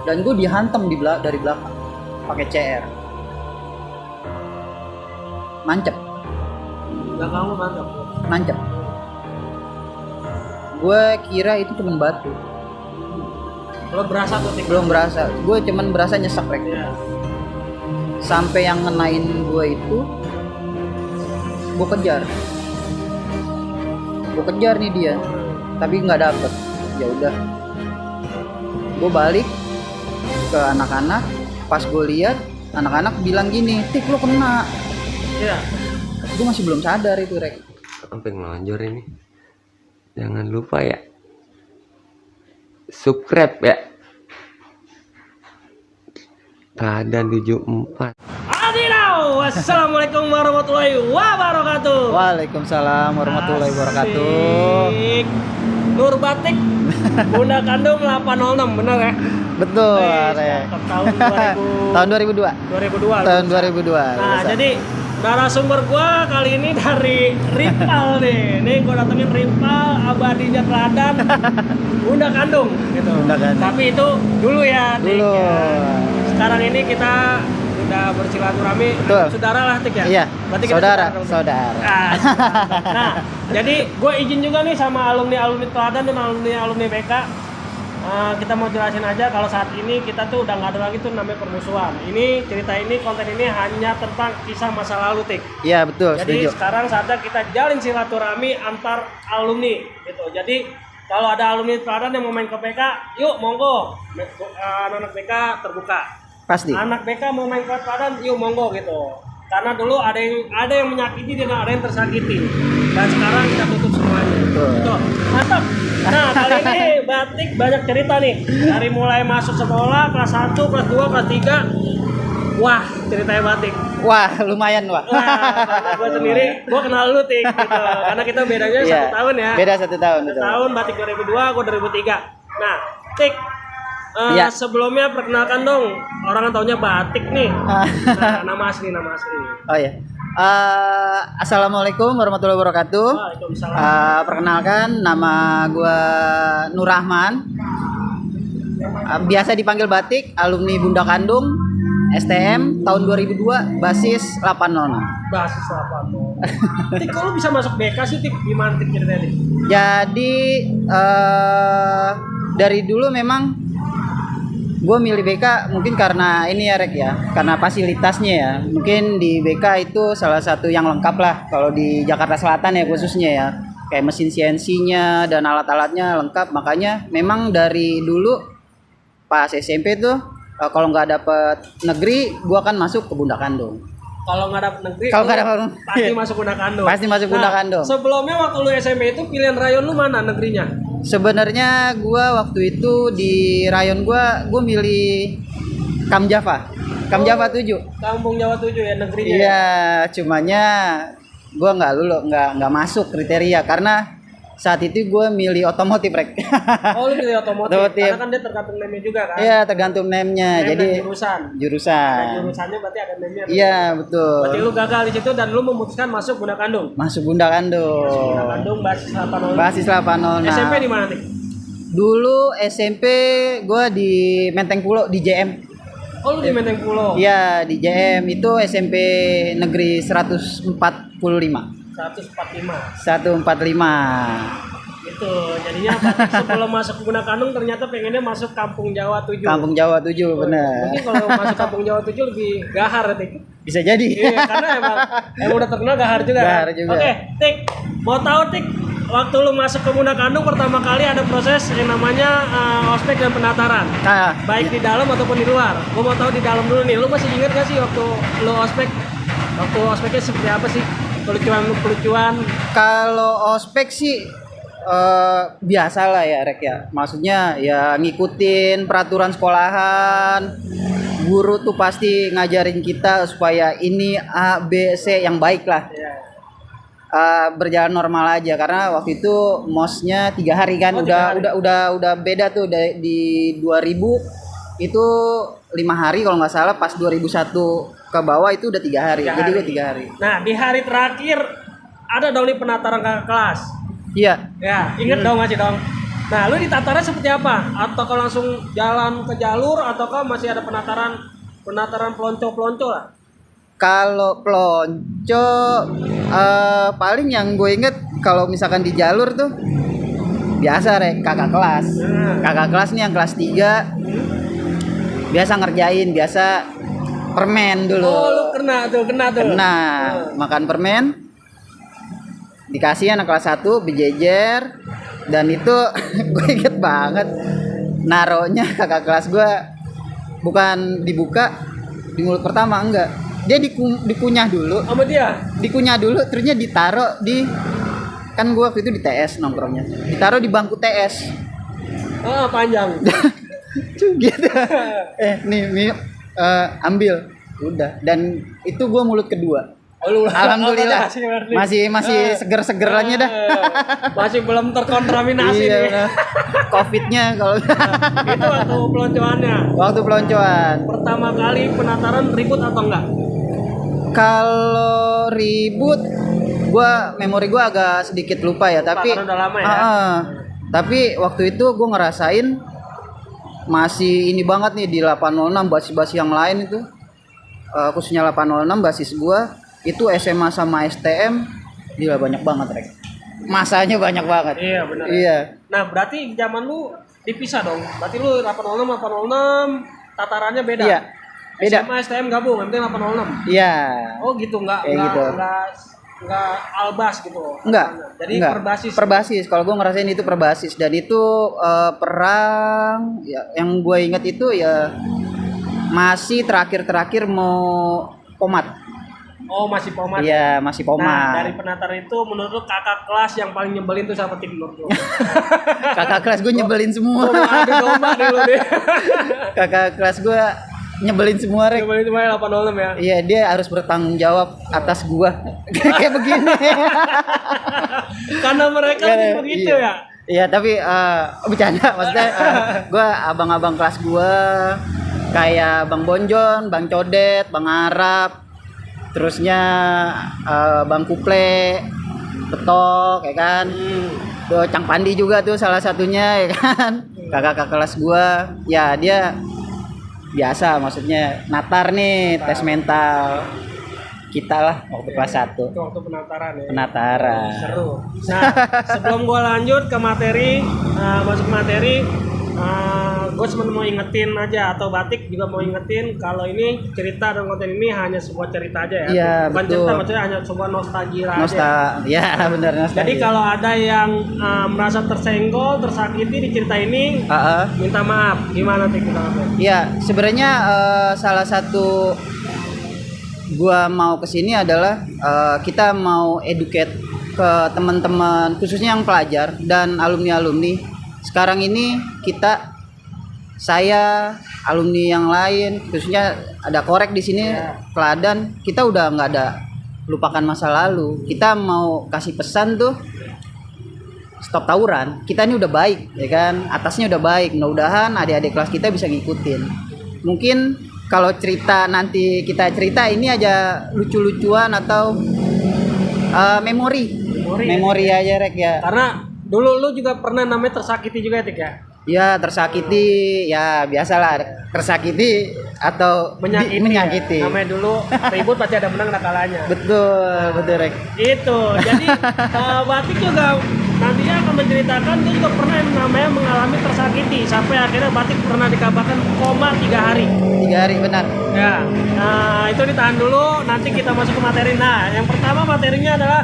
dan gue dihantam dari belakang pakai CR. Nancep. Belakang lu mantap. Nancep. Gue kira itu cuma batu. Belum berasa tuh Tik? Belum berasa. Gue cuman berasa nyesek rek. Iya. Sampai yang ngenain gue itu gue kejar nih dia, tapi nggak dapet. Ya udah, gue balik ke anak-anak. Pas gue lihat, anak-anak bilang gini, Tik lo kena. Iya. Gue masih belum sadar itu rek. Sampai ngelonjor ini. Jangan lupa ya, subscribe ya. Keadaan 74. Adinau, wassalamualaikum warahmatullahi wabarakatuh. Waalaikumsalam warahmatullahi wabarakatuh. Asik. Nur Batik, Bunda Kandung 806, bener ya? Betul Rek. rek. Tahun 2000. Tahun 2002. 2002. Tahun lulusan. 2002. Nah, lulusan. jadi narasumber gua kali ini dari Rimpal nih. Nih gua datengin Rimpal, abadinya teladan, Bunda Kandung gitu. Bunda Kandung. Tapi itu dulu ya, Tik, Dulu. ya. Sekarang ini kita udah bersilaturahmi, Betul. saudara lah Tik ya. Iya. Berarti kita Saudara. Ah, nah, jadi gue izin juga nih sama alumni teladan dan alumni BK. Kita mau jelasin aja kalau saat ini kita tuh udah nggak ada lagi tuh namanya permusuhan. Ini cerita ini, konten ini hanya tentang kisah masa lalu Tik. Iya betul. Jadi Setuju. sekarang saatnya kita jalin silaturahmi antar alumni gitu. Jadi kalau ada alumni teladan yang mau main ke BK, yuk monggo. Anak BK terbuka. Pasti. Anak BK mau main ke teladan, yuk monggo gitu. Karena dulu ada yang menyakiti dan ada yang tersakiti. Dan sekarang kita tutup semuanya. Betul. Mantap. Nah, kali ini Batik banyak cerita nih. Dari mulai masuk sekolah kelas 1, kelas 2, kelas 3. Wah, ceritanya Batik. Wah lumayan wah. Wah, karena gue sendiri, gue kenal lu Tik gitu. Karena kita bedanya Iya. 1 tahun ya. Beda 1 tahun. 1 betul. tahun, Batik 2002, gue 2003. Nah, Tik, Iya. sebelumnya perkenalkan dong, orang kan taunya Batik nih. Ah. Nah, nama asli. Oh ya. Assalamualaikum warahmatullahi wabarakatuh. Waalaikumsalam. Perkenalkan, nama gua Nur Rahman. Biasa dipanggil Batik, alumni Bunda Kandung, STM tahun 2002, basis 806. Basis apa tuh? Tik, kok lu bisa masuk BK sih Tik? Gimana Tik ceritanya Tik? Jadi dari dulu memang gue milih BK mungkin karena ini ya Rek ya, karena fasilitasnya ya. Mungkin di BK itu salah satu yang lengkap lah kalau di Jakarta Selatan ya khususnya ya. Kayak mesin CNC-nya dan alat-alatnya lengkap. Makanya memang dari dulu pas SMP tuh kalau nggak dapet negeri, gue akan masuk ke Bunda Kandung. Kalau nggak dapet negeri, Kalau nggak lu dapet pasti masuk Bunda Kandung. Pasti masuk Bunda Kandung. Sebelumnya waktu lu SMP itu pilihan rayon lu mana negerinya? Sebenarnya gue waktu itu di rayon gue milih Kamjava 7. Kampung Jawa 7 ya negerinya. Iya, cumanya gue nggak masuk kriteria karena saat itu gue milih otomotif Rek. Oh, lu pilih otomotif. Otomotif. Karena kan dia tergantung name-nya juga kan. Iya, tergantung name-nya. Name Jadi dan jurusan. Ada jurusan. jurusannya berarti ada name-nya. Iya, betul. Berarti lu gagal di situ dan lu memutuskan masuk Bunda Kandung. Masuk Bunda Kandung. Bunda Kandung basis 806. Basis 806. SMP di mana nih? Dulu SMP gue di Menteng Pulo di JM. Oh, lu di Menteng Pulo. Iya, di JM itu SMP Negeri 145. 145. 145. Itu jadinya Batik sebelum masuk Bunda Kandung ternyata pengennya masuk Kampung Jawa 7. Kampung Jawa 7 bener. Mungkin kalau masuk Kampung Jawa 7 lebih gahar Tik. Bisa jadi. Iya, karena emang udah terkenal gahar juga. Gahar kan? juga. Oke, Tik. Mau tahu Tik, waktu lu masuk ke Bunda Kandung pertama kali ada proses yang namanya ospek dan pendaftaran. Nah, Baik di dalam ataupun di luar. Gua mau tahu di dalam dulu nih. Lu masih ingat gak sih waktu lu ospek? Waktu ospeknya seperti apa sih? Kelucuan. kalau ospek sih biasa lah ya Rek ya. Maksudnya ya ngikutin peraturan sekolahan. Guru tuh pasti ngajarin kita supaya ini A, B, C yang baik lah. Iya. Berjalan normal aja karena waktu itu mosnya 3 hari kan. Oh, 3 hari. Udah beda tuh di 2000 itu 5 hari kalau nggak salah, pas 2001 ke bawah itu udah 3 hari. 3 Jadi hari. gue 3 hari. Nah, di hari terakhir ada dong nih penataran kakak kelas. Iya. Ya, inget dong masih dong. Nah, lu ditatarnya seperti apa? Atau kau langsung jalan ke jalur ataukah masih ada penataran pelonco-pelonco lah? Kalau pelonco paling yang gue inget kalau misalkan di jalur tuh biasa rek kakak kelas. Kakak kelas nih yang kelas 3 biasa ngerjain, biasa permen dulu. Oh, lu kena tuh. Kena makan permen. Dikasih anak kelas 1 berjejer dan itu gue inget banget naronya kakak kelas gue bukan dibuka di mulut pertama, enggak, dia dikunyah dulu Sama dia? terusnya ditaruh di, kan gue waktu itu di TS nongkrongnya, ditaruh di bangku TS. Panjang. Gitu. Nih ambil udah, dan itu gue mulut kedua. Alhamdulillah masih seger-segerannya dah. Masih belum terkontaminasi Iya, nih. bener. Covidnya kalau Itu waktu peloncoannya. waktu peloncoan. Pertama kali penataran ribut atau enggak? Kalau ribut, memori gua agak sedikit lupa ya, tapi karena udah lama ya. Tapi waktu itu gua ngerasain masih ini banget nih di 806 basis-basis yang lain itu, khususnya 806 basis gua itu SMA sama STM gila banyak banget rek. Masanya banyak banget. Iya benar. Iya. Nah berarti zaman lu dipisah dong. Berarti lu 806 tatarannya beda. Iya. Beda. SMA STM gabung, yang penting 806. Iya. Oh gitu, enggak albas gitu. Enggak. Jadi enggak. perbasis. Kalau gue ngerasain itu perbasis, dan itu perang ya, yang gue inget itu ya masih terakhir mau pomat. Oh masih pomat. Iya, masih Nah pomat. dari penatar itu menurut lu kakak kelas yang paling nyebelin tuh siapa tim menurut lu? Kakak kelas gue nyebelin semua. Oh, adu domba dulu deh. Kakak kelas gue nyebelin semua rek. Nyebelin cuma 806 ya. Iya, dia harus bertanggung jawab atas gua. Kayak begini. Karena mereka Iya, begitu iya. ya. Iya, tapi bercanda maksudnya gua abang-abang kelas gua kayak Bang Bonjon, Bang Codet, Bang Arab, terusnya Bang Kuple, Betok ya kan. Tuh Cang Pandi juga tuh salah satunya ya kan. Kakak kelas gua, ya dia biasa maksudnya natar nih, tes mental kita lah waktu kelas 1. Itu waktu penataran ya. Penataran. Seru. Nah, sebelum gua lanjut ke materi, masuk materi, gue cuma mau ingetin aja, atau Batik juga mau ingetin kalau ini cerita dan konten ini hanya sebuah cerita aja ya. Iya, Bukan betul. cerita, maksudnya hanya sebuah nostalgia aja. Ya benar nostalgia. Jadi kalau ada yang merasa tersenggol, tersakiti di cerita ini, minta maaf. Gimana Tik kita maaf? Iya, sebenarnya salah satu gua mau kesini adalah kita mau educate ke teman-teman khususnya yang pelajar dan alumni-alumni. Sekarang ini saya alumni yang lain khususnya ada korek di sini, Teladan, kita udah nggak ada lupakan masa lalu. Kita mau kasih pesan tuh stop tawuran. Kita ini udah baik ya kan, atasnya udah baik. Mudah-mudahan adik-adik kelas kita bisa ngikutin. Mungkin kalau nanti kita cerita ini aja lucu-lucuan atau memori aja rek ya. Karena dulu lu juga pernah namanya tersakiti juga ya Tik ya? Ya tersakiti, ya biasalah tersakiti atau menyakiti. Ya. Namanya dulu ribut pasti ada menang ada kalahnya. Betul rek. Itu. Jadi Batik juga nantinya akan menceritakan dia juga pernah yang namanya mengalami tersakiti sampai akhirnya Batik pernah dikabarkan koma 3 hari. 3 hari benar. Ya. Nah, itu ditahan dulu, nanti kita masuk ke materi. Nah, yang pertama materinya adalah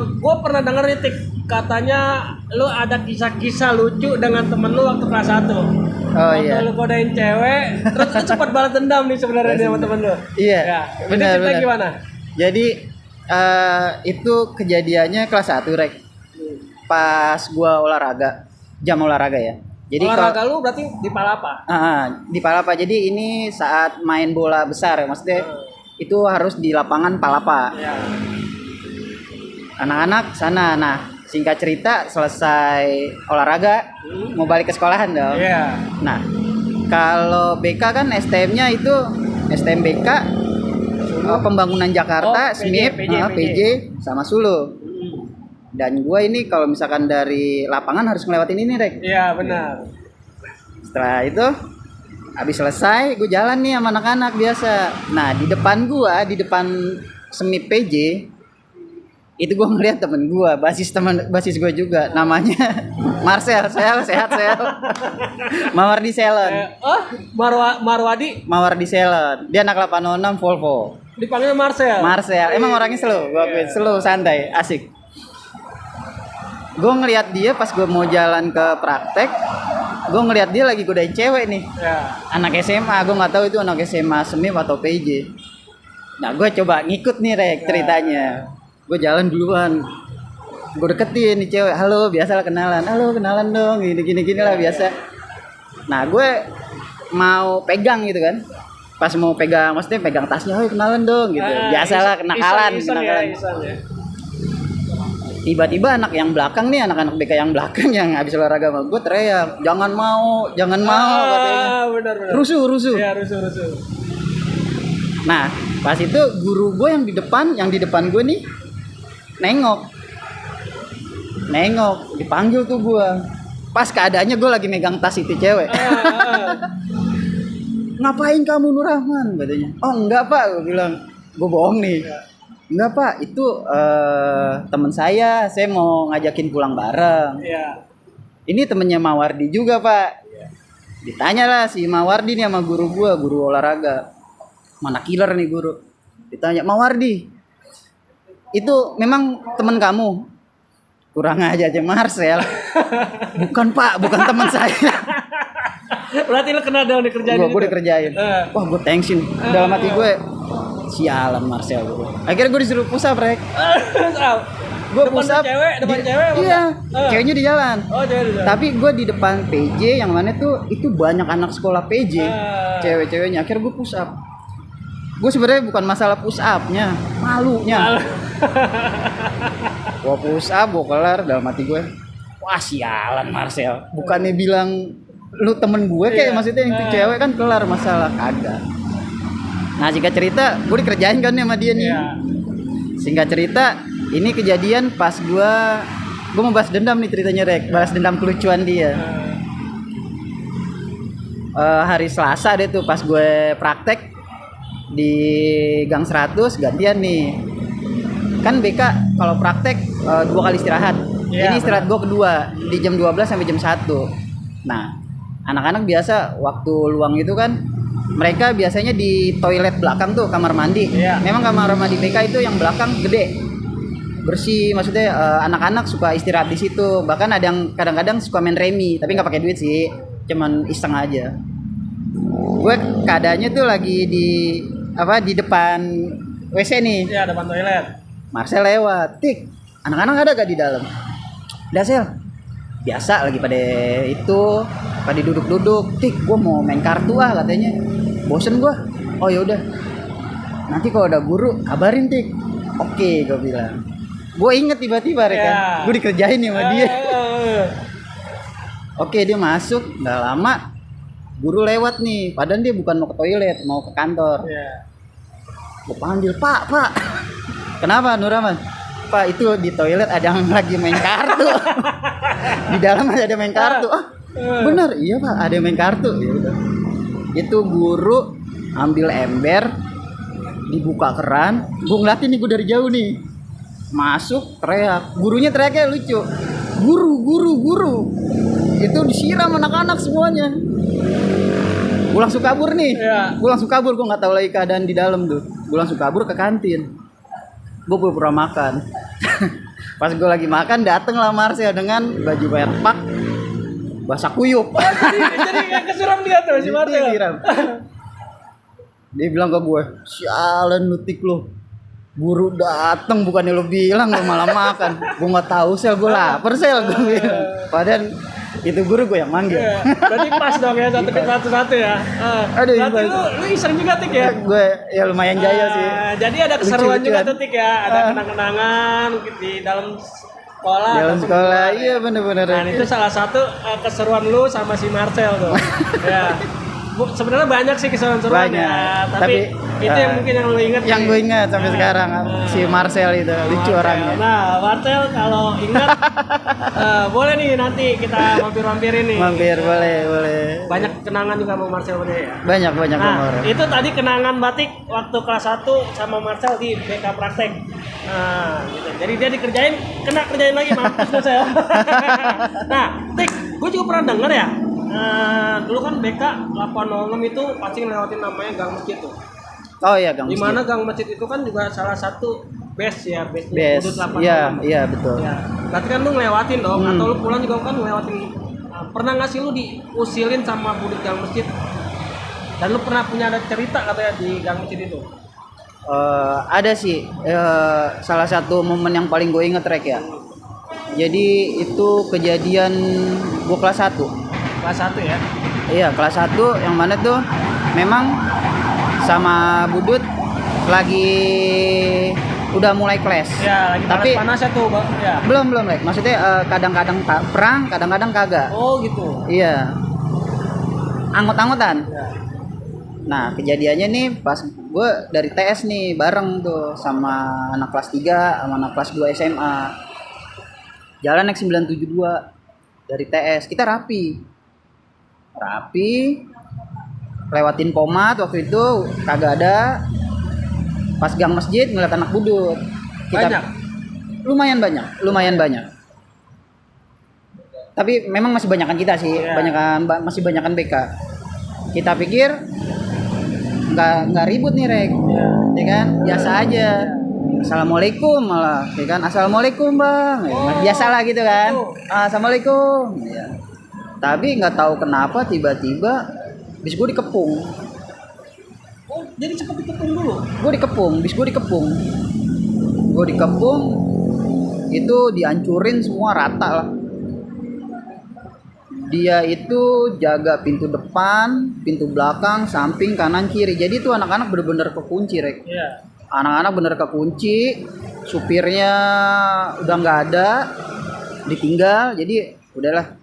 gue pernah denger nih Tik, katanya lu ada kisah-kisah lucu dengan temen lu waktu kelas 1. Waktu iya. lu kodain cewek, terus lu sempat balas dendam nih sebenarnya sama temen lu. Iya. Ya. Benar. Cerita gimana? Jadi itu kejadiannya kelas 1 rek. Pas gua jam olahraga ya. Jadi olahraga lu berarti di Palapa? Di Palapa. Jadi ini saat main bola besar ya, maksudnya itu harus di lapangan Palapa. Ya. Anak-anak sana. Nah, singkat cerita selesai olahraga mau balik ke sekolahan dong. Iya. Nah, kalau BK kan STM-nya itu STM BK Pembangunan Jakarta, Oh, SMIP, PJ sama Sulu. Dan gue ini kalau misalkan dari lapangan harus ngelewatin ini Rek. Iya benar. Setelah itu habis selesai gue jalan nih sama anak-anak biasa. Nah di depan semi PJ itu gue ngeliat temen gue, basis gue juga, namanya Marcel, sehat. Mawardi Selon. Marwadi Mawardi Selon. Dia anak 806 Volvo. dipanggil Marcel. Emang orangnya slow, gue akuin slow, santai, asik. Gue ngeliat dia pas gue mau jalan ke praktek, gue ngeliat dia lagi godain cewek nih. Ya. Anak SMA, gue nggak tahu itu anak SMA SEMIP atau PJ. Nah gue coba ngikut nih Rek ceritanya. Gue jalan duluan, gue deketin nih cewek, halo biasa lah kenalan, halo kenalan dong, gini lah biasa. Nah gue mau pegang gitu kan, pas mau pegang, maksudnya pegang tasnya, oh kenalan dong gitu, biasalah kenakalan. Iseng ya. Tiba-tiba anak yang belakang nih, anak-anak BK yang belakang yang habis olahraga sama gue teriak, jangan mau katanya. Benar. Rusuh. Ya rusuh. Nah pas itu guru gue yang di depan gue nih nengok, dipanggil tuh gue. Pas keadaannya gue lagi megang tas itu cewek. Ngapain kamu Nur Rahman katanya? Oh enggak pak, gue bilang. Gue bohong nih. Enggak pak, itu teman saya mau ngajakin pulang bareng. Iya. Ini temennya Mawardi juga pak. Ditanya lah si Mawardi nih sama guru gue, guru olahraga. Mana killer nih guru. Ditanya, Mawardi, itu memang teman kamu? Kurang aja Marcel. Bukan pak, bukan teman saya. Berarti lu kena dong dikerjain. Gue dikerjain. Wah gue tensin. Dalam hati gue, sialan Marcel. Akhirnya gue disuruh push up Rek. Gue push up. Depan cewek. Iya. Ceweknya di jalan. Oh cewek di jalan. Tapi gue di depan PJ yang mana tuh itu banyak anak sekolah PJ. Cewek-ceweknya. Akhirnya gue push up. Gue sebenarnya bukan masalah push up-nya, malunya. Gue push up, gue kelar, dalam hati gue, wah sialan Marcel. Bukannya bilang lu temen gue kayak maksudnya yang itu cewek kan kelar masalah, kagak. Nah singkat cerita, gue dikerjain kan sama dia nih. Singkat cerita, ini kejadian pas gue mau balas dendam nih ceritanya Rek, balas dendam kelucuan dia. Hari Selasa deh tuh pas gue praktek di Gang 100 gantian nih. Kan BK kalau praktek 2 kali istirahat. Ini istirahat gue kedua di jam 12 sampai jam 1. Nah, anak-anak biasa waktu luang itu kan mereka biasanya di toilet belakang tuh kamar mandi. Memang kamar mandi BK itu yang belakang gede. Bersih, maksudnya anak-anak suka istirahat di situ. Bahkan ada yang kadang-kadang suka main remi, tapi nggak pakai duit sih. Cuman iseng aja. Gue keadaannya tuh lagi di depan WC nih. Iya, depan toilet. Marcel lewat, tik, anak-anak ada gak di dalam? Udah Sel, biasa lagi pada duduk-duduk, tik, gue mau main kartu katanya, bosen gue. Oh yaudah, nanti kalau ada guru kabarin tik. Oke, gue bilang. Gue inget tiba-tiba kan, gue dikerjain nih sama dia. Oke, dia masuk, nggak lama. Guru lewat nih, padahal dia bukan mau ke toilet, mau ke kantor. Gue panggil, Pak. Kenapa Nur Rahman? Pak, itu di toilet ada yang lagi main kartu. Di dalam ada main kartu. Bener, iya Pak, ada yang main kartu. Ya udah. Itu guru ambil ember, dibuka keran. Gue ngeliatin nih, gue dari jauh nih. Masuk, teriak. Gurunya teriaknya lucu. Guru. Itu disiram anak-anak semuanya. Gue langsung kabur nih. Gue nggak tahu lagi keadaan di dalam tuh. Gue langsung kabur ke kantin. Gue pura-pura makan. Pas gue lagi makan, dateng lah Marcel dengan baju werpak basah kuyup. Jadi kayak kesuram dia tuh si Marcel. Dia bilang ke gue, sialan nutik lu. Guru dateng bukannya lu bilang lu malah makan. Gue nggak tahu Sel, gue lapar Sel, gue bilang. Padahal itu guru gue yang manggil. Berarti pas dong ya satu-satu ya. Aduh, berarti lu iseng juga Tik ya? Gue ya lumayan jaya sih. Jadi ada keseruan juga tuh Tik ya. Ada kenang-kenangan di dalam sekolah. Dalam sekolah, iya bener-bener. Nah itu salah satu keseruan lu sama si Marcel tuh. Ya. sebenarnya banyak sih keseruan-seruan Banyak. ya, tapi itu yang mungkin yang lu inget yang sih. gue ingat sampai sekarang si Marcel itu lucu Marcel. orangnya. Nah, Marcel kalau ingat boleh nih nanti kita mampir-mampirin nih. Mampir boleh. Banyak kenangan juga sama Marcel bener ya. Banyak Nah, nomor. itu tadi kenangan batik waktu kelas 1 sama Marcel di BK praktek. Nah, gitu. Jadi dia dikerjain, kena kerjain lagi mampus Marcel. Nah, Tik, gue juga pernah denger ya. Dulu kan BK 806 itu pasti ngelewatin namanya Gang Masjid tuh. Oh iya, Gang Di mana Masjid. Gang Masjid itu kan juga salah satu base ya, base Best. Udut 806. Iya, betul. Ya, berarti kan lu ngelewatin dong, Hmm. atau lu pulang juga kan ngelewatin. Pernah nggak sih lu diusilin sama budut Gang Masjid? Dan lu pernah punya ada cerita katanya di Gang Masjid itu? Ada sih salah satu momen yang paling gue inget Rek ya. Jadi itu kejadian gue kelas 1. Kelas 1 ya? Iya, kelas 1 yang mana tuh memang sama Budut lagi udah mulai kelas. Ya, lagi Tapi panas-panasnya tuh, Bang. Ya. belum Rek. Maksudnya kadang-kadang perang, kadang-kadang kagak. Oh, gitu. Iya. Anggot-anggotan. Ya. Nah, kejadiannya nih pas gue dari TS nih bareng tuh sama anak kelas 3 sama anak kelas 2 SMA. Jalan naik 972 dari TS. Kita rapi. Lewatin Pomat waktu itu kagak ada. Pas Gang Masjid ngeliat anak Budut. Banyak? Lumayan banyak. Tapi memang masih banyakan kita sih, Iya. masih banyakan BK. Kita pikir nggak ribut nih Rek, ya kan? Biasa aja. Assalamualaikum malah, ya kan? Assalamualaikum bang, biasa lah gitu kan? Assalamualaikum. Ya. Tapi nggak tahu kenapa tiba-tiba bis gue dikepung. Oh, jadi seperti dikepung dulu? Bis gue dikepung, itu dihancurin semua rata lah. Dia itu jaga pintu depan, pintu belakang, samping, kanan, kiri. Jadi itu anak-anak bener-bener kekunci Rek. Iya. Anak-anak bener kekunci, supirnya udah nggak ada, ditinggal. Jadi udahlah,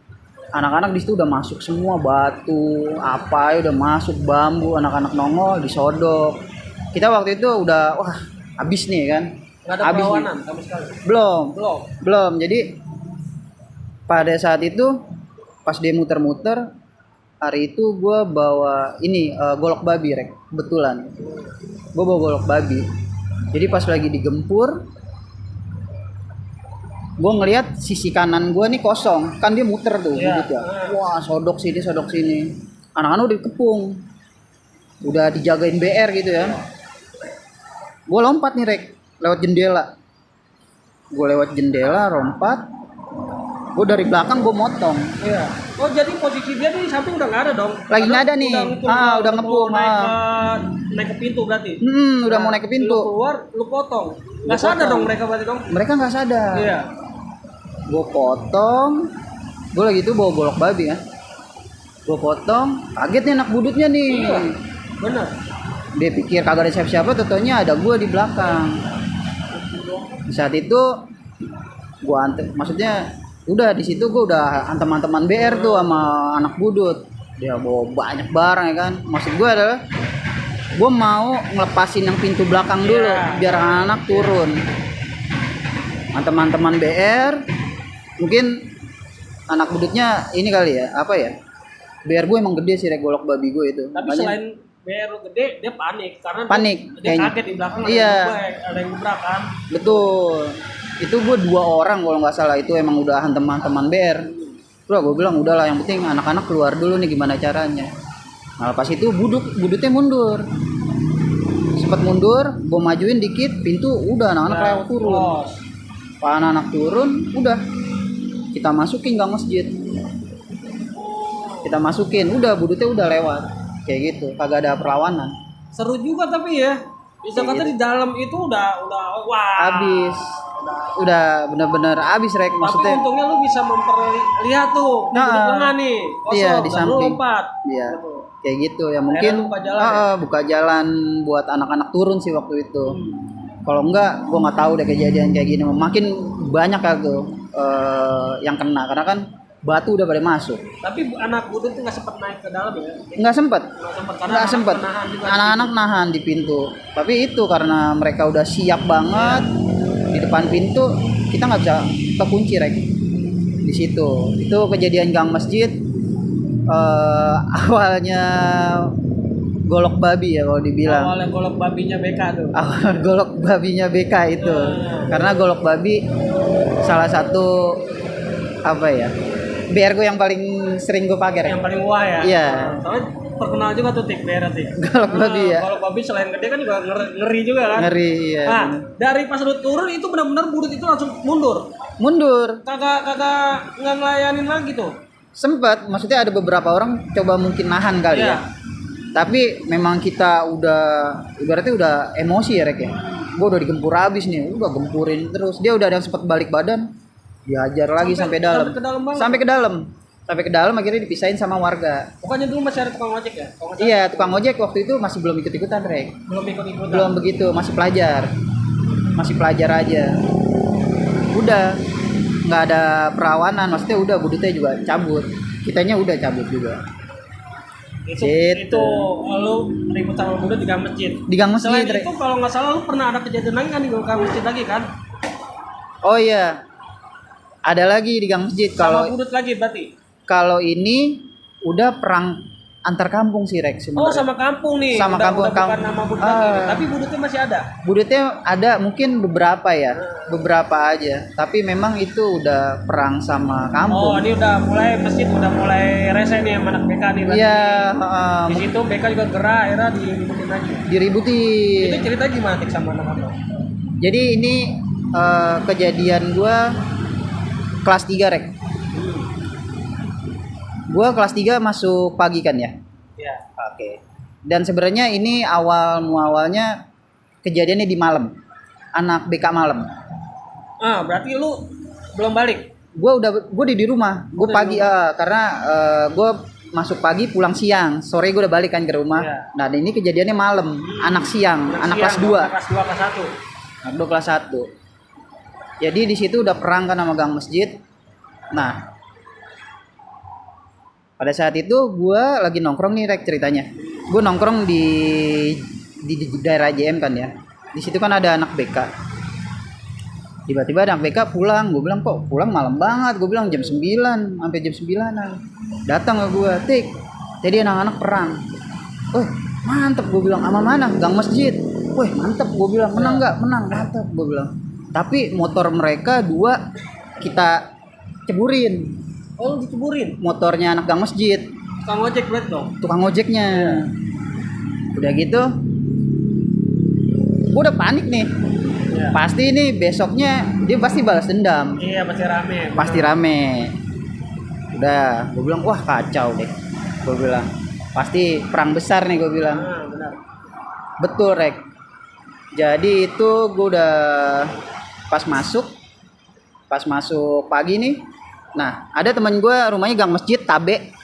anak-anak di situ udah masuk semua, batu apa ya udah masuk, bambu, anak-anak nongol disodok. Kita waktu itu udah wah habis nih kan. Nggak ada Habis nih. perlawanan sama sekali? Belum. Jadi pada saat itu pas dia muter-muter, hari itu gue bawa ini golok babi Rek, kebetulan gue bawa golok babi. Jadi pas lagi digempur, gue ngelihat sisi kanan gue nih kosong, kan dia muter tuh, Iya. gitu ya. Wah sodok sini. Anak-anak udah dikepung, udah dijagain BR gitu ya. Gue lompat nih Rek, lewat jendela, lompat. Gue dari belakang gue motong. Iya. Oh, jadi posisi dia di samping udah nggak ada dong? Lagi nggak ada nih. Udah ngepung. Naik ke pintu berarti. Udah mau naik ke pintu. Lu keluar, lu potong. Nggak sadar dong mereka berarti dong? Mereka nggak sadar. Iya. Gue potong. Gue lagi itu bawa golok babi kan. Gue potong. Kaget nih anak budutnya nih. Iya. Bener. Dia pikir kagak ada siapa-siapa, tentunya ada gue di belakang. Di saat itu gue maksudnya udah di situ gue udah antem-anteman BR tuh sama anak budut. Dia bawa banyak barang ya kan. Maksud gue adalah gue mau ngelepasin yang pintu belakang dulu, biar anak-anak turun. Teman-teman BR mungkin anak budutnya ini kali ya, apa ya, BR gue emang gede sih Rek, golok babi gue itu. Tapi selain BR gede, dia panik karena dia kayaknya. kaget di belakang Iya. ada yang gebrak kan. Betul. Itu gue 2 orang kalau nggak salah, itu emang udah teman-teman BR. Terus gue bilang udahlah, yang penting anak-anak keluar dulu nih gimana caranya. Nah pas itu budutnya mundur. Sempat mundur, gue majuin dikit, pintu udah anak-anak lewat turun. Pas anak-anak turun, udah kita masukin Gang Masjid. Udah budutnya udah lewat. Kayak gitu, kagak ada perlawanan. Seru juga tapi ya. Bisa kata di dalam itu udah wah. Habis. Udah bener-bener habis Rek, maksudnya. Tapi untungnya lu bisa memperlihat tuh di budut tengah nih. Kosong, Iya, di dan lu samping. lompat. Iya. Kayak gitu ya, mungkin buka jalan buat anak-anak turun sih waktu itu. Kalau enggak, gua nggak tahu deh kejadian kayak gini. Makin banyak ya tuh yang kena, karena kan batu udah pada masuk. Tapi anak budut tuh nggak sempat naik ke dalam ya? Nggak sempet, Nggak sempat karena nggak sempet. menahan juga. Anak-anak nahan di pintu. Tapi itu karena mereka udah siap banget di depan pintu, kita nggak bisa kekunci rek. Di situ. Itu kejadian gang masjid. Awalnya golok babi ya kalau dibilang. Awalnya golok babinya BK tuh. Awal golok babinya BK itu. Karena golok babi salah satu apa ya? BR gue yang paling sering gue pakai rek. Yang paling wah ya. Iya. Soalnya terkenal juga tuh tik daerah tik. Golok babi ya. Golok babi selain gede kan juga ngeri juga kan. Ngeri ya. Nah, dari pas lu turun itu benar-benar budut itu langsung mundur. Mundur. Kagak nggak ngelayanin lagi tuh. Sempet, maksudnya ada beberapa orang coba mungkin nahan kali Iya. ya. Tapi memang kita udah ibaratnya udah emosi ya rek ya. Gue udah digempur habis nih, udah gempurin terus. Dia udah ada yang sempat balik badan, diajar lagi sampai dalam. Sampai ke dalam banget. Sampai ke dalam akhirnya dipisahin sama warga. Bukannya dulu masih ada tukang ojek ya? Tukang ojek Iya, tukang ojek waktu itu masih belum ikut-ikutan rek. belum ikut-ikutan. Belum begitu, masih pelajar. Masih pelajar aja. Udah nggak ada perawanan, maksudnya udah budutnya juga cabut. Kitanya udah cabut juga. Itu Gitu. lu ribut sama budut di gang masjid. Di gang masjid, Selain Rek. itu kalau nggak salah lu pernah ada kejadian lagi kan di gang masjid lagi kan? Oh iya. Ada lagi di gang masjid Sama kalau budut lagi berarti. kalau ini udah perang antar kampung sih Rex Oh sebenarnya. sama kampung nih. Sama kampung, Udah bukan kampung. nama budut Ah. lagi. Tapi budutnya masih ada. Budutnya ada mungkin beberapa ya, beberapa aja. Tapi memang itu udah perang Oh sama kampung. ini udah mulai masjid udah mulai rese nih sama anak BK nih. berarti. Iya, Di situ BK juga gerah akhirnya diributin lagi. Itu diributin. cerita gimana Tik sama anak-anak? Jadi ini kejadian gua kelas 3 Rek. Gua kelas 3 masuk pagi kan ya. Iya. Oke. Dan sebenarnya ini awalnya kejadiannya di malam. Anak BK malam. Ah berarti lu belum balik. Gue di rumah. Gue Udah pagi karena gue masuk pagi pulang siang. Sore gue udah balik kan ke rumah. Iya. Nah, ini kejadiannya malam. Anak siang, anak kelas 2. Kelas 2 kelas 1. Anak 2 kelas 1. Jadi di situ udah perang kan sama gang masjid. Nah, pada saat itu gue lagi nongkrong nih Rek ceritanya. Gue nongkrong di daerah JM kan ya. Di situ kan ada anak BK. Tiba-tiba anak BK pulang. Gue bilang kok pulang malam banget. Gue bilang jam 9 sampai jam 9-an. Datang ke gue, Tik. Jadi anak-anak perang. Oh mantep gue bilang. Sama mana? Gang masjid. Wih mantep gue bilang. Menang nggak? Menang mantep gue bilang. Tapi motor mereka 2 kita ceburin. Oh lu diceburin. Motornya anak gang masjid. Tukang ojek berarti dong. Tukang ojeknya. Udah gitu gue udah panik nih. Iya. Pasti nih besoknya dia pasti balas dendam. Iya pasti rame. Pasti rame. Udah gue bilang wah kacau deh. Gue bilang pasti perang besar nih gue bilang. Ah benar. Betul Rek. Jadi itu gue udah pas masuk pagi nih. Nah ada teman gue rumahnya gang masjid Tabe.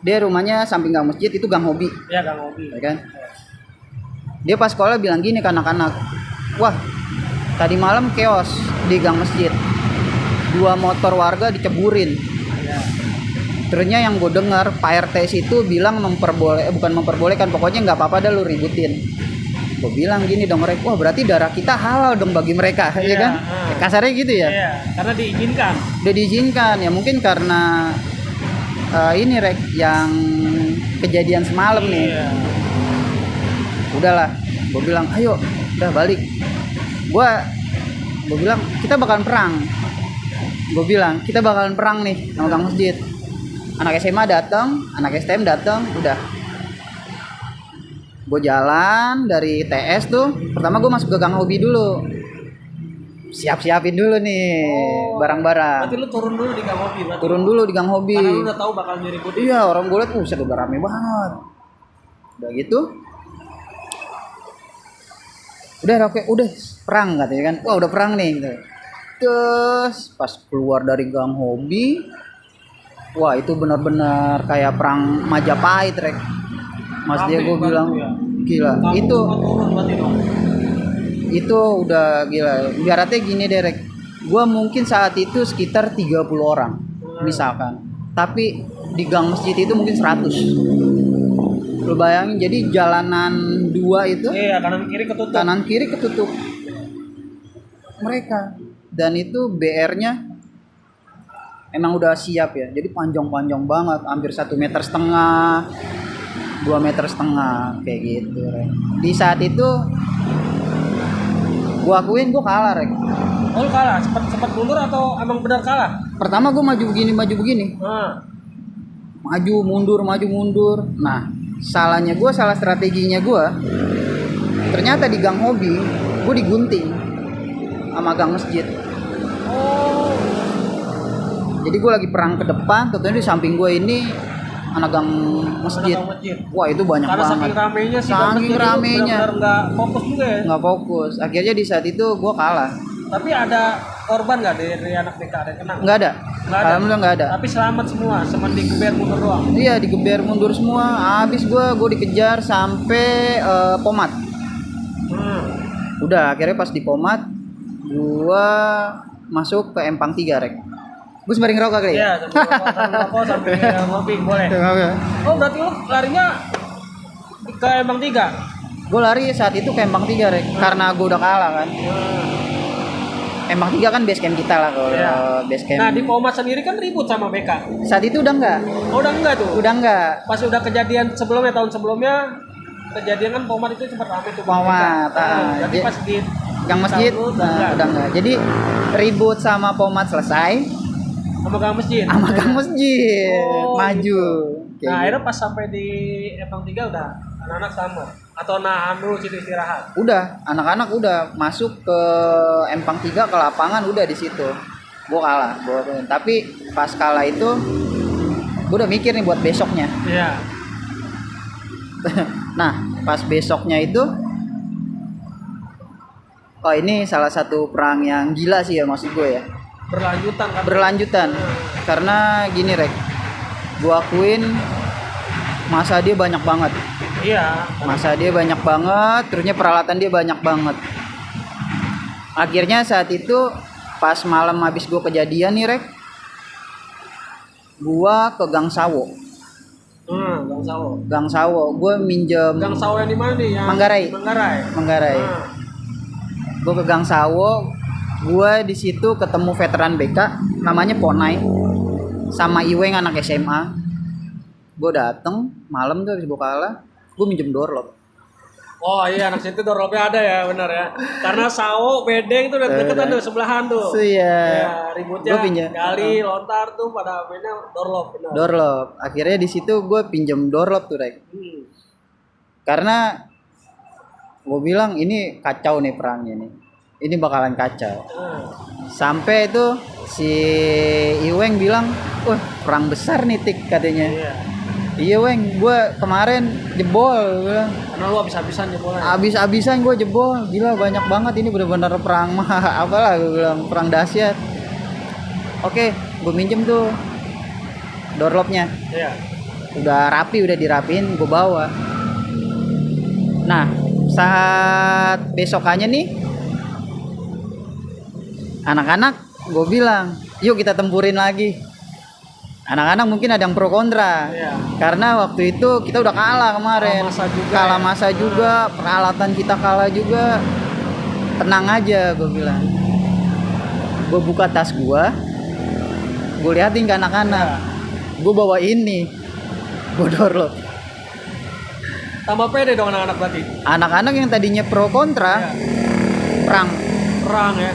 Dia rumahnya samping gang masjid itu gang hobi, Iya gang hobi. ya kan? Dia pas sekolah bilang gini ke anak-anak, wah tadi malam chaos di gang masjid, 2 motor warga diceburin. Iya. Terusnya yang gue dengar Pak RT itu bilang bukan memperbolehkan, pokoknya nggak apa-apa dah lu ributin. Gue bilang gini dong Rek, wah berarti darah kita halal dong bagi mereka, ya Iya, kan? Kasarnya gitu ya. Iya karena diizinkan. Udah diizinkan ya mungkin karena ini Rek yang kejadian semalam nih. Iya. Udahlah, gue bilang ayo udah balik. Gue bilang kita bakalan perang. Gue bilang kita bakalan perang nih sama gang masjid. Anak SMA datang, anak STM datang, udah. Gue jalan dari TS tuh. Pertama gue masuk ke gang hobi dulu. Siap-siapin dulu nih barang-barang. Berarti lu turun dulu di gang hobi berarti. Turun dulu di gang hobi. Karena lu udah tahu bakal nyeributin. Iya, orang gue liat udah rame banget. Udah gitu. Udah oke, udah perang katanya kan. Wah, udah perang nih gitu. Terus pas keluar dari gang hobi, wah itu benar-benar kayak perang Majapahit, Rek. Mas dia gue bilang ya. gila. Kamu Itu semua turun berarti dong. itu udah gila. Ibaratnya gini deh, Rek. Gua mungkin saat itu sekitar 30 orang. misalkan. Tapi di gang masjid itu mungkin 100. Lu bayangin, jadi jalanan dua itu Iya, kanan kiri ketutup. kanan kiri ketutup mereka, dan itu BR-nya emang udah siap ya, jadi panjang-panjang banget, hampir 1,5 meter, 2,5 meter kayak gitu, Rek. Di saat itu gua akuin gua kalah, Rek. Oh, lu kalah, sempat mundur atau emang benar kalah? Pertama gua maju begini Nah, maju mundur. Nah, salah strateginya gua ternyata di gang hobi gua digunting sama gang masjid. oh, Jadi gue lagi perang ke depan, tentunya di samping gue ini anak gang masjid. Gang masjid. Wah, itu banyak Karena banget. saking ramenya sih, Saking ramenya. benar nggak fokus juga ya. Nggak fokus. Akhirnya di saat itu gue kalah. Tapi ada korban nggak dari anak BK, ada yang kena? Nggak ada. Nggak ada. Alhamdulillah nggak ada. Tapi selamat semua, cuma digeber mundur doang. Iya, digeber mundur semua. Habis gue dikejar sampai Pomat. Udah, akhirnya pas di Pomat, gue masuk ke Empang 3, Rek. Gue sembari ngerokok kali ya? Iya, sambil rokok sambil ngopi boleh. Oh, berarti lu larinya ke Empang 3? Gue lari saat itu ke Empang 3, Rek. Karena gue udah kalah kan. Empang 3 kan base camp kita lah kalau Iya. base camp. Nah, di Pomat sendiri kan ribut sama BK. Saat itu udah enggak. Oh, udah enggak tuh? Udah enggak. Pas udah kejadian sebelumnya, tahun sebelumnya kejadian kan Pomat itu sempat rame tuh. Pomat, Jadi pas di gang masjid tahun lu udah enggak. Jadi ribut sama Pomat selesai, sama gang masjid. sama gang masjid Oh, maju. gitu. Kayak Nah, gitu. akhirnya pas sampai di Empang 3 udah anak-anak sama atau nahan dulu situ istirahat. Udah, anak-anak udah masuk ke Empang 3 ke lapangan, udah di situ. Gua kalah, tapi pas kalah itu gua udah mikir nih buat besoknya. Iya. Nah, pas besoknya itu, oh ini salah satu perang yang gila sih ya maksud gue ya. Berlanjutan kan. Berlanjutan. Karena gini, Rek. Gua akuin masa dia banyak banget. Iya. Masa dia banyak banget, terusnya peralatan dia banyak banget. Akhirnya saat itu pas malam habis gua kejadian nih, Rek. Gua ke Gang Sawo. Gang Sawo. Gang Sawo, gua minjem Gang Sawo yang di mana nih? Yang Manggarai. Manggarai. Gue ke Gang Sawo, gue di situ ketemu veteran BK namanya Ponai sama Iweng anak SMA. Gue dateng malam tuh habis gue kalah, gue minjem dorlop. Oh iya, anak situ dorlopnya ada ya, benar ya. Karena Sawo, Bedeng itu udah deketan tuh, sebelahan tuh. Iya. Ya, ributnya Gua pinjam. Gali, Lontar tuh pada mainnya dorlop, benar. Dorlop. Akhirnya di situ gue pinjem dorlop tuh, Rek. Karena gue bilang ini kacau nih perangnya nih. Ini bakalan kacau. Sampai itu si Iweng bilang, "Wah, perang besar nih, Tik," katanya. Iya. Iya, Weng, gue kemarin jebol, gua bilang. Karena lu habis-habisan jebolnya. Abis-abisan gue jebol, gila banyak banget ini bener-bener perang mah apalah gue bilang, perang dahsyat. Oke, gue minjem tuh dorlopnya, Iya. udah rapi, udah dirapin, gue bawa. Nah, saat besokannya nih, anak-anak gue bilang, yuk kita tempurin lagi. Anak-anak mungkin ada yang pro kontra. Iya. Karena waktu itu kita udah kalah kemarin. Kalah masa juga ya. Masa juga, peralatan kita kalah juga. Tenang aja gue bilang. Gue buka tas gue liatin ke anak-anak. Gue bawa ini. Gue dorlop. Tambah pede dong anak-anak berarti. Anak-anak yang tadinya pro kontra, Iya. perang. Perang ya.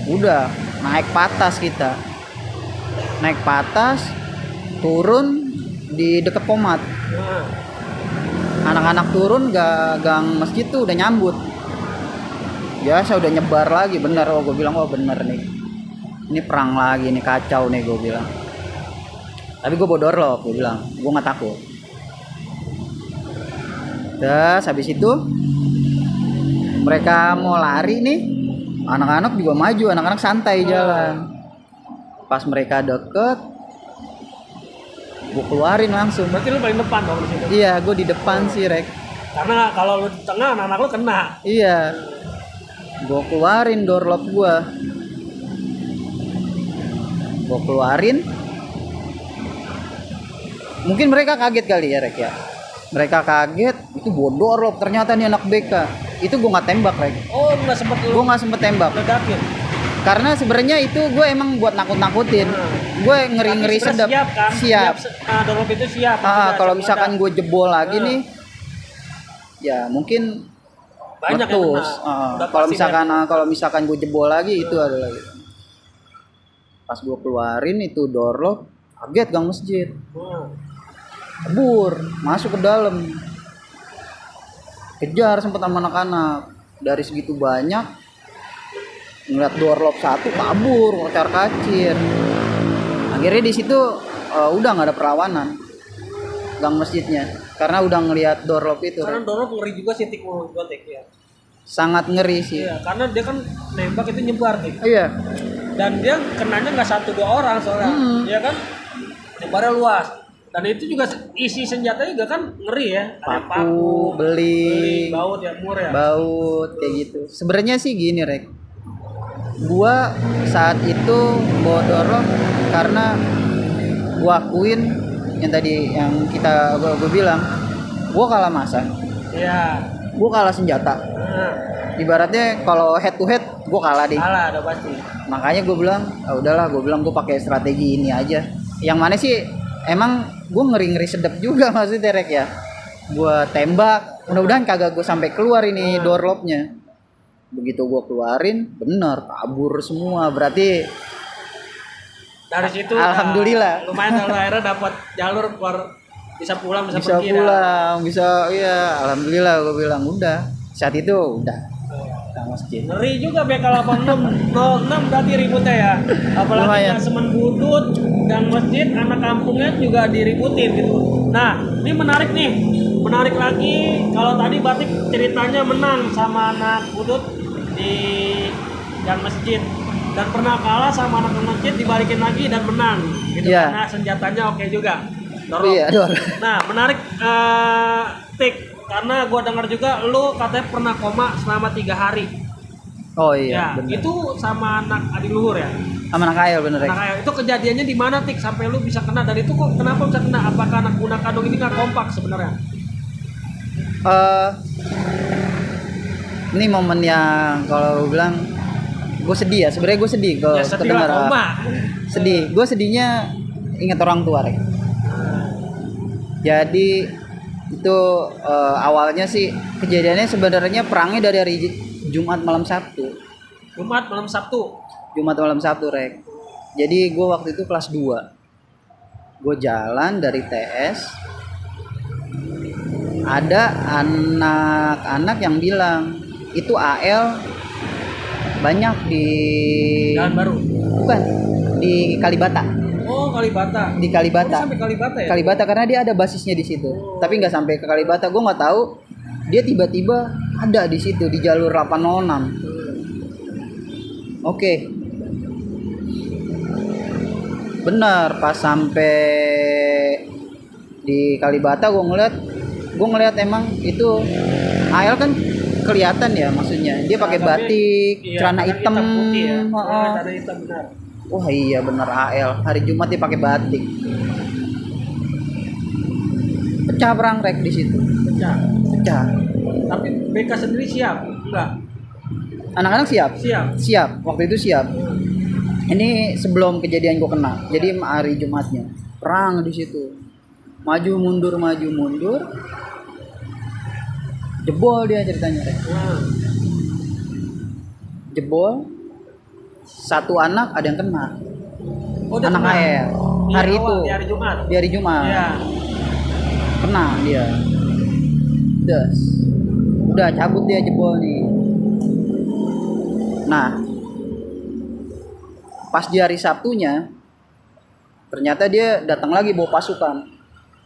Udah naik patas kita. Naik patas, turun di deket Pomat. Nah. Anak-anak turun gang masjid tuh udah nyambut. Biasa udah nyebar lagi, bener. Oh, gue bilang, oh bener nih. Ini perang lagi, ini kacau nih gue bilang. Tapi gue bodoh loh, gue bilang. Gue gak takut. Terus habis itu mereka mau lari nih. Anak-anak juga maju, anak-anak santai jalan. Pas mereka deket, gue keluarin langsung. Berarti lu paling depan dong di situ. Iya, gue di depan sih, Rek. Karena kalau lu di tengah anak-anak lu kena. Iya. Gue keluarin dorlop gue. Gue keluarin. Mungkin mereka kaget kali ya Rek ya. Mereka kaget, itu bodoh loh ternyata nih anak BK. Itu gue nggak tembak Rek. Oh, nggak sempet Gue nggak sempet tembak. ledakin. Karena sebenarnya itu gue emang buat nakut-nakutin. Gue ngeri-ngeri Tapi sebenarnya sedap. Siap kan? Siap. Dorop itu siap. Kalau misalkan gue jebol lagi nih, ya mungkin banyak yang meletus. kena. Udah Kalau pasti misalkan gue jebol lagi itu adalah gitu. Pas gue keluarin itu door lock, kaget gang masjid. Kabur, masuk ke dalam. Kejar sempat sama anak-anak. Dari segitu banyak, ngeliat door lock satu kabur, kocar kacir. Akhirnya di situ udah nggak ada perlawanan gang masjidnya, karena udah ngeliat door lock itu. Karena dorop ngeri juga sih tik menurut gua tik ya. Sangat ngeri sih. Iya, karena dia kan nembak itu nyebar tik. Iya. Dan dia kenanya nggak 1-2 orang soalnya, ya kan? Nyebarnya luas. Dan itu juga isi senjata juga kan ngeri ya. Ada Paku, beli, baut ya, mur ya. baut kayak gitu. Sebenarnya sih gini Rek, gua saat itu bawa dorong karena gua akuin yang tadi yang gua bilang, gua kalah masa, Iya. gua kalah senjata. Nah, Ibaratnya kalau head to head gua kalah deh. kalah udah pasti. Makanya gua bilang, udahlah, gua bilang gua pakai strategi ini aja. Yang mana sih emang gua ngeri-ngeri sedap juga maksudnya Rek ya. Gua tembak, mudah-mudahan kagak gua sampai keluar ini door lock-nya. Begitu gua keluarin, bener kabur semua. Berarti Dari situ alhamdulillah. lumayan kalau akhirnya dapat jalur keluar, bisa pulang bisa, bisa pergi pulang, bisa iya, alhamdulillah gua bilang udah. Saat itu udah masjid. Ngeri juga BK86 06 berarti ributnya ya. Apalagi Lumayan. yang Semen Budut dan masjid anak kampungnya juga diributin gitu. Nah, ini menarik nih. Menarik lagi kalau tadi Batik ceritanya menang sama anak Budut di gang masjid dan pernah kalah sama anak masjid, dibalikin lagi dan menang gitu. Iya. Karena senjatanya oke juga. Dorong. Iya, dorong. Nah, menarik Tik, karena gua dengar juga lu katanya pernah koma selama 3 hari. Oh Ya, iya, bener. itu sama anak adik luhur ya. Sama anak ayel bener Rek. Nah, kayak itu kejadiannya di mana Tik sampai lu bisa kena, dan itu kok kenapa bisa kena? Apakah anak guna kandung ini nggak kompak sebenarnya? Ini momen yang kalau gua bilang gue sedih ya, sebenarnya gue sedih kalau Ya sedih kedengar, lah koma. sedih. Gue sedihnya ingat orang tua Rek. Jadi itu awalnya sih kejadiannya sebenarnya perangnya dari hari Jumat malam Sabtu. Jumat malam Sabtu. Jumat malam Sabtu Rek. Jadi gue waktu itu kelas 2. Gue jalan dari TS. Ada anak-anak yang bilang itu AL banyak di Jalan Baru. bukan di Kalibata. Oh, Kalibata. Di Kalibata. Oh, sampai Kalibata ya? Kalibata karena dia ada basisnya di situ. Tapi nggak sampai ke Kalibata. Gue nggak tahu. Dia tiba-tiba ada di situ di jalur 806. Oke. Benar, pas sampai di Kalibata gue ngeliat emang itu AL kan kelihatan ya, maksudnya dia pakai Tapi, batik, iya, celana karena hitam. putih ya. Heeh. Celana hitam benar. Wah iya bener AL. Hari Jumat dia pakai batik. Pecah perang Rek di situ. Pecah. Pecah. Tapi BK sendiri siap? Enggak. Anak-anak siap. Siap. Siap. Waktu itu siap. Ini sebelum kejadian gue kena. Jadi hari Jumatnya perang di situ. Maju mundur. Jebol dia ceritanya Rek. Nah, Jebol. Satu anak ada yang kena. oh, dia Anak kena. AL. Di Hari awal, itu. di hari Jumat. Di hari Jumat. Iya. Kena dia. Udah cabut dia jebol nih. Nah, pas di hari Sabtunya ternyata dia datang lagi bawa pasukan.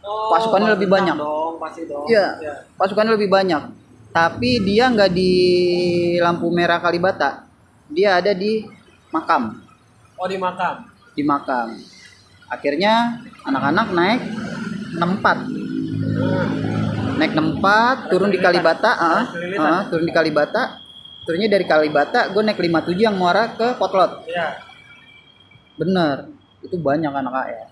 Oh, Pasukannya lebih banyak. Dong, pasti dong. Iya, Ya. pasukannya lebih banyak. Tapi dia nggak di lampu merah Kalibata. Dia ada di makam. Oh, di makam. Di makam. Akhirnya anak-anak naik 64. Naik 64, turun di Kalibata, turun di Kalibata. Turunnya dari Kalibata, gue naik 57 yang muara ke Potlot. Iya. Bener. itu banyak anak AL.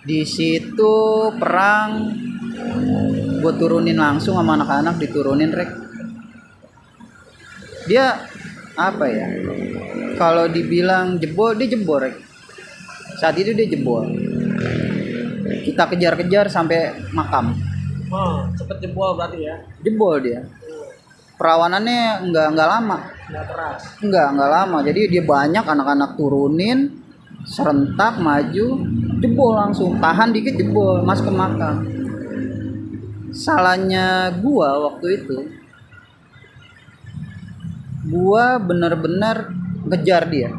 Di situ perang, gue turunin langsung sama anak-anak, diturunin rek. Dia apa ya? Kalau dibilang jebol, dia jebol rek. Saat itu dia jebol. Kita kejar-kejar sampai makam. Oh, cepet jebol berarti ya. Jebol dia. Perawanannya nggak lama. Nggak keras. Nggak lama. Jadi dia banyak anak-anak turunin, serentak maju, jebol langsung. Tahan dikit jebol, masuk ke makam. Salahnya gua waktu itu, gua bener-bener ngejar dia.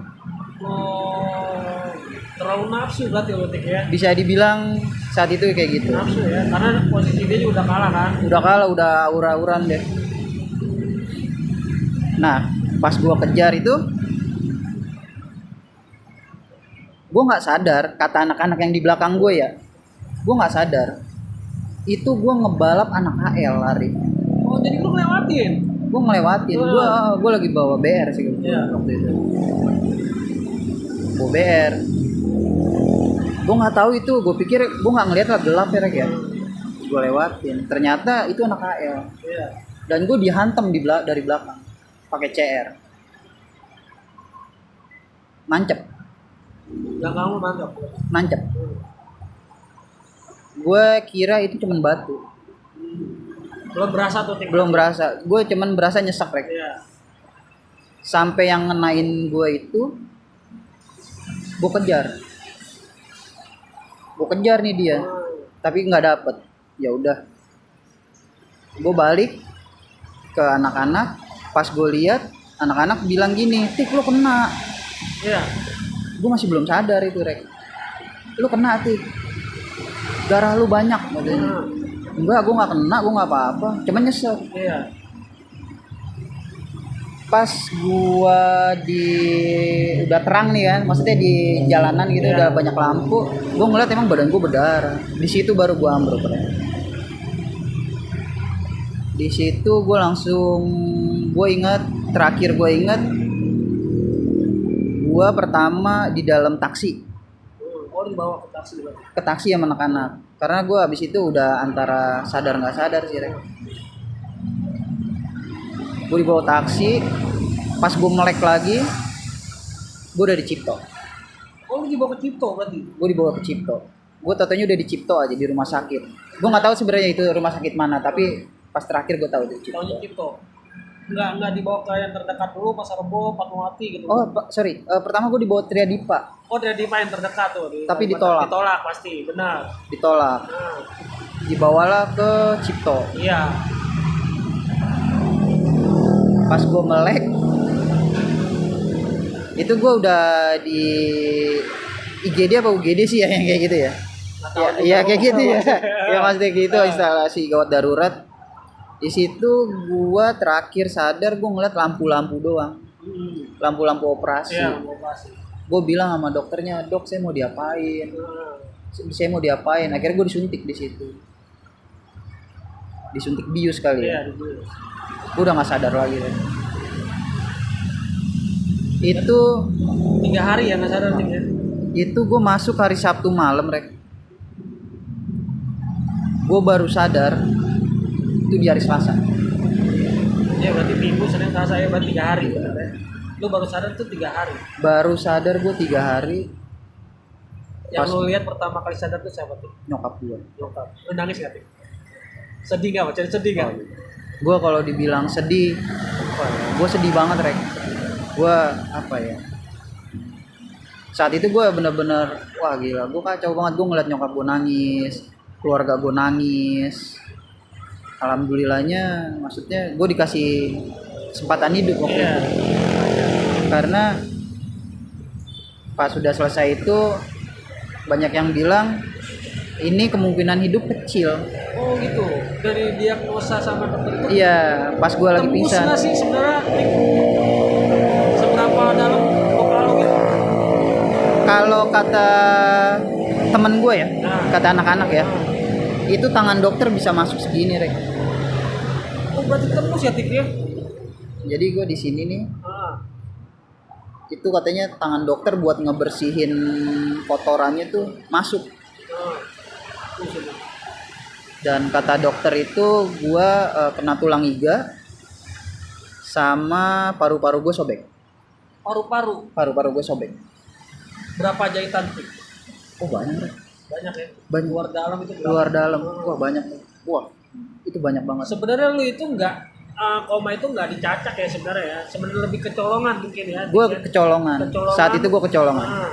Oh, terlalu nafsu berarti lo Tik ya. Bisa dibilang saat itu kayak gitu. Nafsu ya, karena posisi dia juga udah kalah kan. Udah kalah, udah ura-uran deh. Nah, pas gua kejar itu, gua nggak sadar, kata anak-anak yang di belakang gue ya, gua nggak sadar. Itu gua ngebalap anak AL lari. Oh, jadi lu ngelewatin. Gua ngelewatin. Gua lagi bawa BR sih waktu itu. Bawa BR. Gue nggak tahu itu, gue pikir gue nggak ngeliat lah, gelap ya Rek ya. Gue lewatin, ternyata itu anak AL. Iya. Dan gue dihantam dari belakang pakai CR. Nancep. Belakang lu mantap. Nancep. Gue kira itu cuman batu. Belum berasa tuh Tik. Belum berasa. Gue cuman berasa nyesek Rek. Iya. Sampai yang ngenain gue itu, gue kejar. Gue kejar nih dia, tapi nggak dapet. Ya udah, gue balik ke anak-anak. Pas gue lihat, anak-anak bilang gini, Tik lo kena. Iya. Gue masih belum sadar itu Rek. Lo kena Tik, darah lu banyak katanya. Enggak, gue nggak kena, gue nggak apa-apa, cuman nyesek. Iya. Pas gua udah terang nih kan, maksudnya di jalanan gitu udah banyak lampu, gua ngeliat emang badan gua berdarah. Di situ baru gua ambruk. Di situ gua langsung, terakhir gua ingat gua pertama di dalam taksi. Oh, dibawa ke taksi berarti. Ke taksi sama anak-anak. Karena gua abis itu udah antara sadar nggak sadar sih Rek. Gue dibawa taksi, pas gue melek lagi, gue udah di Cipto. Oh, lu dibawa ke Cipto berarti? Gue dibawa ke Cipto. Gue tatanya udah di Cipto aja, di rumah sakit. Gue nggak tahu sebenarnya itu rumah sakit mana, tapi pas terakhir gue tahu itu Cipto. Taunya Cipto. Enggak dibawa ke yang terdekat dulu, Pasar Rebo, Fatmawati gitu. Oh, sorry. Pertama gue dibawa Triadipa. Oh, dari Dipa yang terdekat tuh. Tapi ditolak. Ditolak pasti, benar. Ditolak. Nah, Dibawalah ke Cipto. iya. Pas gue melek, itu gue udah di IGD apa UGD sih ya yang kayak gitu ya. Ya kayak gitu ya. Ya maksudnya gitu, instalasi gawat darurat. Di situ gua terakhir sadar gua ngeliat lampu-lampu doang. Lampu-lampu operasi. Iya, operasi. Gue bilang sama dokternya, "Dok, saya mau diapain?" Saya mau diapain? Akhirnya gue disuntik di situ. Disuntik bius kali ya. Iya, dulu. Gue udah nggak sadar lagi kan. Itu 3 hari ya nggak sadar Tik ya. itu gue masuk hari Sabtu malam Rek. Gue baru sadar itu di hari Selasa. Ya berarti Minggu, Senin, Selasa ya berarti 3 hari benar ya. Lu baru sadar tuh 3 hari. Baru sadar gue 3 hari. Yang Pas- lu lihat pertama kali sadar tuh siapa tuh? Nyokap gue. Nyokap. Lu nangis nggak Tik? Sedih nggak? Macam sedih nggak? Gue kalau dibilang sedih, gue sedih banget Rek. Gue apa ya? Saat itu gue bener-bener wah gila, gue kacau banget. Gue ngeliat nyokap gue nangis, keluarga gue nangis. Alhamdulillahnya, maksudnya gue dikasih kesempatan hidup waktu Iya. itu. Karena pas sudah selesai itu banyak yang bilang ini kemungkinan hidup kecil. Oh gitu. Dari diagnosa sama dokter itu. Iya, pas gue lagi Tembus pingsan. nggak sih sebenarnya Tik? Seberapa dalam luka lu gitu? Kalau kata temen gue ya, Nah. kata anak-anak ya, itu tangan dokter bisa masuk segini Rek. Oh berarti tembus ya Tik ya? Jadi gue di sini nih, Ah. itu katanya tangan dokter buat ngebersihin kotorannya tuh masuk. Oh, Dan kata dokter itu gua kena tulang iga sama paru-paru gue sobek. paru-paru Paru-paru gue sobek. berapa jahitan Tik? Oh banyak Rek. Banyak ya. Banyak. Luar dalam itu berapa? Luar dalam. Wah banyak. Wah itu banyak banget. Sebenarnya lu itu nggak koma itu nggak dicacak ya sebenarnya ya. Sebenarnya lebih kecolongan mungkin ya. Gue Tik, ya. kecolongan. Kecolongan. Saat itu gue kecolongan. Nah,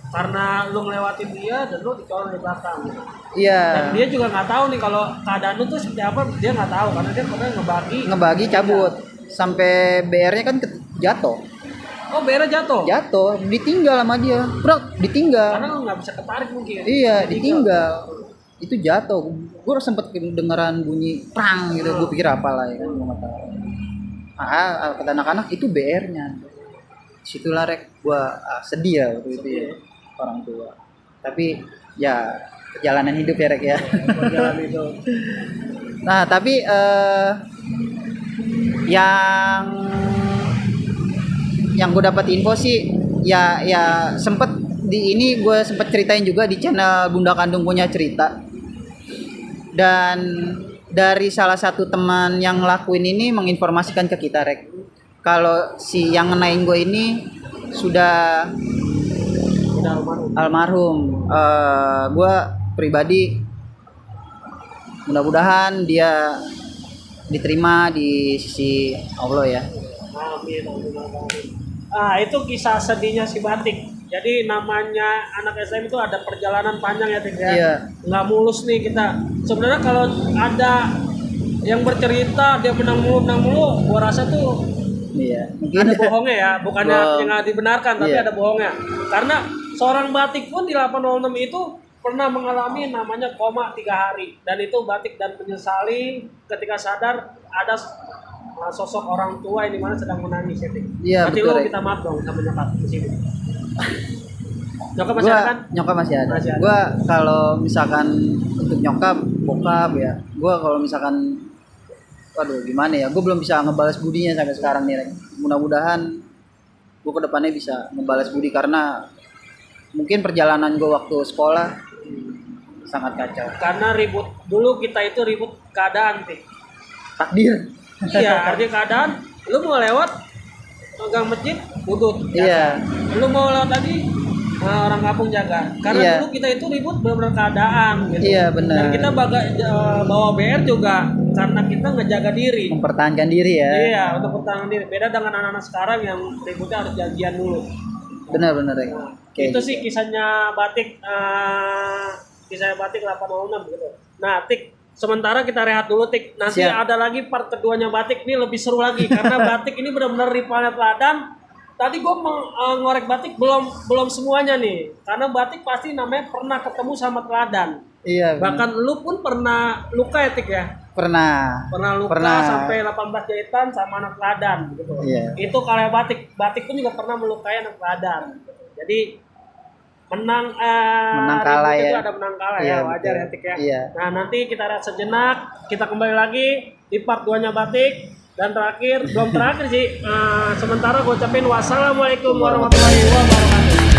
karena lu ngelewatin dia dan lu dicolong di belakang gitu. Dan Iya. dia juga nggak tahu nih kalau keadaan lu tuh seperti apa, dia nggak tahu karena dia pernah Ngebagi cabut sampai BR-nya kan jatuh. Oh, BR jatuh. Jatuh, ditinggal sama dia. Bro, ditinggal. Karena lu nggak bisa ketarik mungkin. Iya, ditinggal. Itu jatuh. Gue sempet kedengeran bunyi prang gitu. Gue pikir apalah ya kan, gue nggak tahu. Kata anak-anak itu BR-nya. Situlah Rek, gue sedih ya waktu itu ya, orang tua. Tapi ya perjalanan hidup ya Rek ya. Jalan itu. Nah tapi yang gue dapat info sih ya sempet di ini gue sempet ceritain juga di channel Bunda Kandung punya cerita, dan dari salah satu teman yang ngelakuin ini menginformasikan ke kita Rek, kalau si yang ngenain gue ini sudah Udah almarhum. almarhum. Gue pribadi mudah-mudahan dia diterima di sisi Allah ya. Amin, amin, amin. Itu kisah sedihnya si Batik. Jadi namanya anak SM itu ada perjalanan panjang ya Tik ya. Iya. Nggak mulus nih kita. Sebenarnya kalau ada yang bercerita dia menang mulu, gua rasa tuh Iya, mungkin ada bohongnya ya, bukannya Bohong. yang nggak dibenarkan, tapi Iya. ada bohongnya. Karena seorang Batik pun di 806 itu pernah mengalami namanya koma 3 hari, dan itu Batik dan menyesali ketika sadar ada sosok orang tua yang dimana sedang menangis ya Tik. Iya, Nanti betul, lu Rek. minta maaf dong sama nyokap di sini. Nyokap masih ada kan? Nyokap masih ada. Masih ada. Gua kalau misalkan untuk nyokap, bokap ya. Gua kalau misalkan waduh gimana ya? Gue belum bisa ngebalas budinya sampai sekarang nih, Rek. Mudah-mudahan gue ke depannya bisa ngebalas budi karena mungkin perjalanan gue waktu sekolah sangat kacau. Karena ribut dulu kita itu ribut keadaan Tik. Takdir. Iya, artinya keadaan lu mau lewat gang masjid budut. Iya. Lu mau lewat tadi orang kampung jaga. Karena Iya. dulu kita itu ribut benar-benar keadaan gitu. Iya, benar. Dan kita bawa BR juga karena kita ngejaga diri. Mempertahankan diri ya. Iya, untuk pertahanan diri. Beda dengan anak-anak sekarang yang ributnya harus janjian dulu. Benar-benar, Rek. Nah, Oke, itu gitu. sih kisahnya Batik, kisahnya Batik 806 gitu. Nah, Tik, sementara kita rehat dulu Tik. Nanti Siap. ada lagi part keduanya Batik ini lebih seru lagi karena Batik ini benar-benar rivalnya teladan. Tadi gue ngorek Batik belum semuanya nih. Karena Batik pasti namanya pernah ketemu sama teladan. Iya. benar. Bahkan lu pun pernah luka ya Tik ya. Pernah. Pernah luka Pernah. sampai 18 jahitan sama anak teladan gitu. Iya. Itu kalau Batik pun juga pernah melukai anak teladan. Jadi menang kalah ribut itu ya. ada menang kalah Iya, ya, wajar betul. ya Tik ya. Iya. Nah, nanti kita rehat sejenak, kita kembali lagi di part 2-nya Batik, dan terakhir belum terakhir sih. Sementara gue ucapin wassalamualaikum warahmatullahi wabarakatuh.